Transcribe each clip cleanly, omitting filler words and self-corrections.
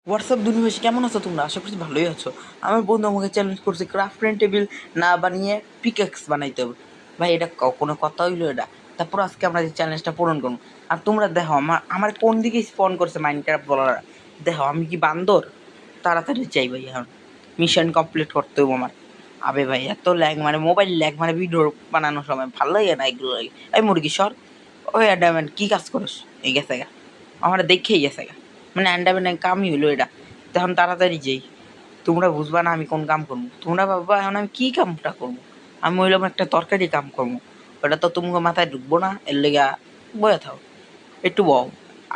WhatsApp দুনিয়াবাসী কেমন আছো তোমরা? আশা করছি ভালোই আছো। আমার বন্ধু আমাকে চ্যালেঞ্জ করছে ক্রাফট টেবিল না বানিয়ে পিকেক্স বানাইতে হবে। ভাই এটা কোনো কথা হইলো এটা? তারপর আজকে আমরা যে চ্যালেঞ্জটা পূরণ করবো। আর তোমরা দেখো আমার কোন দিকে স্পন করছে মাইনক্রাফট বলার। দেখো আমি কি বান্দর? তাড়াতাড়ি চাই ভাই, এখন মিশন কমপ্লিট করতে হবে আমার। আবে ভাই এত ল্যাগ মানে মোবাইল ল্যাগ মানে ভিডিও বানানোর সময় ভালো লাগে না এগুলো লাগে। এই মুরগি সর, ওই অ্যান্ডারম্যান কি কাজ করিস? এই গেছে গা আমার দেখেই গেছে গা, মানে অ্যান্ডারম্যানের কামই হইলো এটা। তখন তাড়াতাড়ি যেই তোমরা বুঝবা না আমি কোন কাম করবো, তোমরা ভাববা এখন আমি কী কামটা করবো। আমি হইলাম একটা তরকারি কাম করবো, ওটা তো তোমাকে মাথায় ঢুকবো না, এর লেগা বয়ে থাও একটু বও।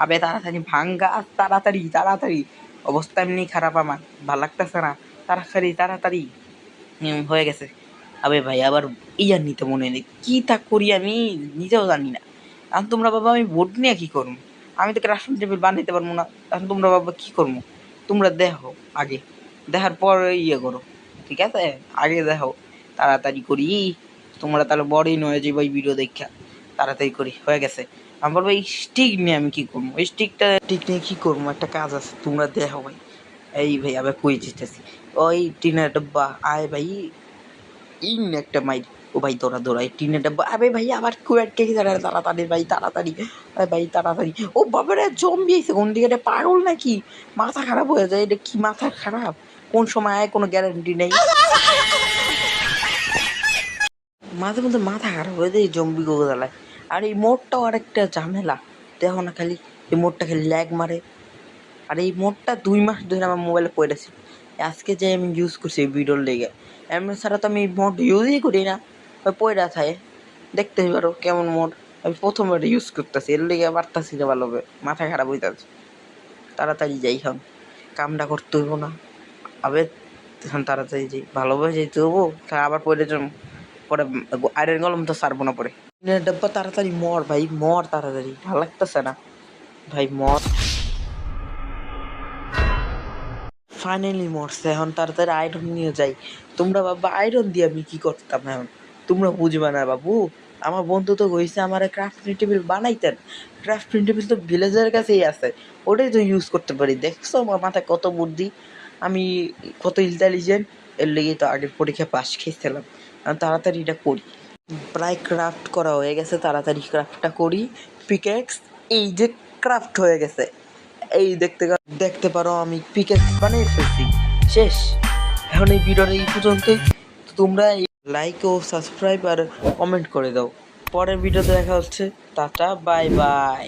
আবে তাড়াতাড়ি ভাঙ্গা, তাড়াতাড়ি তাড়াতাড়ি, অবস্থা এমনি খারাপ আমার, ভাল লাগতেছে না। তাড়াতাড়ি তাড়াতাড়ি হয়ে গেছে। আবে ভাই আবার ইয়ার নিতে মনে নেই, কী তা করি আমি নিজেও জানি না। এখন তোমরা বাবা আমি বোর্ড নিয়ে কী করবো? আমি তো ক্রাফটিং টেবিল বানাইতে পারবো না। এখন তোমরা বাবা কী করবো? তোমরা দেখো আগে, দেখার পর ইয়ে করো, ঠিক আছে? আগে দেখো, তাড়াতাড়ি করি। তোমরা তাহলে বড়ই নয় যে ভাই ভিডিও দেখা তাড়াতাড়ি করি হয়ে গেছে। আমি বলবো এই স্টিক নিয়ে আমি কী করবো? এই স্টিক নিয়ে কী করবো? একটা কাজ আছে, তোমরা দেখো ভাই। এই ভাই আবার কই যেতেছি, ওই টিনের ডাব্বা আয় ভাই, ইন একটা মাইর। ও ভাই তোরা দৌড়াই টিনের ডাব্বা। আবে ভাই আবার খুব একটা তাড়াতাড়ি ভাই তাড়াতাড়ি, ভাই তাড়াতাড়ি। ও বাবারে জম্বি আইছে কোন দিকে? এটা পাগল নাকি? মাথা খারাপ হয়ে যায়, এটা কি মাথা খারাপ? কোন সময় আয় কোনো গ্যারান্টি নেই। মাঝে মধ্যে মাথা খারাপ হয়ে যায় জম্বি গোগদালায়। আর এই মোড়টাও আরেকটা ঝামেলা, দেখো না খালি এই মোড়টা খালি ল্যাগ মারে। আর এই মোডটা 2 মাস ধরে আমার মোবাইলে পড়েছে, আজকে যে আমি ইউজ করছি এই ভিডিওর লেগে। এমনি ছাড়া তো আমি এই মোড ইউজই করি না, ওই পয়রা থাকে। দেখতে পারো কেমন মোড, আমি প্রথমবার ইউজ করতেছি, এর লেগে পারতাছি না ভালোভাবে, মাথা খারাপ হইতেছে। তাড়াতাড়ি যাই, এখন কামটা করতে হইব না। আবে এখন তাড়াতাড়ি যাই, ভালোভাবে যেতে হবো, তা আবার পরে যাবো পরে। আয়রন কলম তো ছাড়বো না পরে। ডাব্বা তাড়াতাড়ি মর ভাই মর, তাড়াতাড়ি ভালো লাগতেছে না ভাই মর। ফাইনালি মরছে, এখন তাড়াতাড়ি আয়রন নিয়ে যাই। তোমরা বাবা আয়রন দিয়ে আমি কী করতাম এখন? তোমরা বুঝবে না বাবু। আমার বন্ধু তো কইছে আমার ক্রাফটিং টেবিল বানাইতেন। ক্রাফটিং টেবিল তো ভিলেজের কাছেই আছে, ওটাই তো ইউজ করতে পারি। দেখছো আমার মাথায় কত বুদ্ধি, আমি কত ইন্টেলিজেন্ট। এর লেগেই তো আগের পরীক্ষা পাস খেয়েছিলাম। আমি তাড়াতাড়ি এটা করি। প্রায় ক্রাফট করা হয়ে গেছে, তাড়াতাড়ি ক্রাফটটা করি। পিকেক্স এই যে ক্রাফট হয়ে গেছে, এই দেখতে পারো আমি পিকেক্স বানিয়ে ফেলছি। শেষ। এখন এই ভিডিওটা এই পর্যন্তই। তোমরা লাইক ও সাবস্ক্রাইব আর কমেন্ট করে দাও। পরের ভিডিওতে দেখা হচ্ছে। Tata bye bye.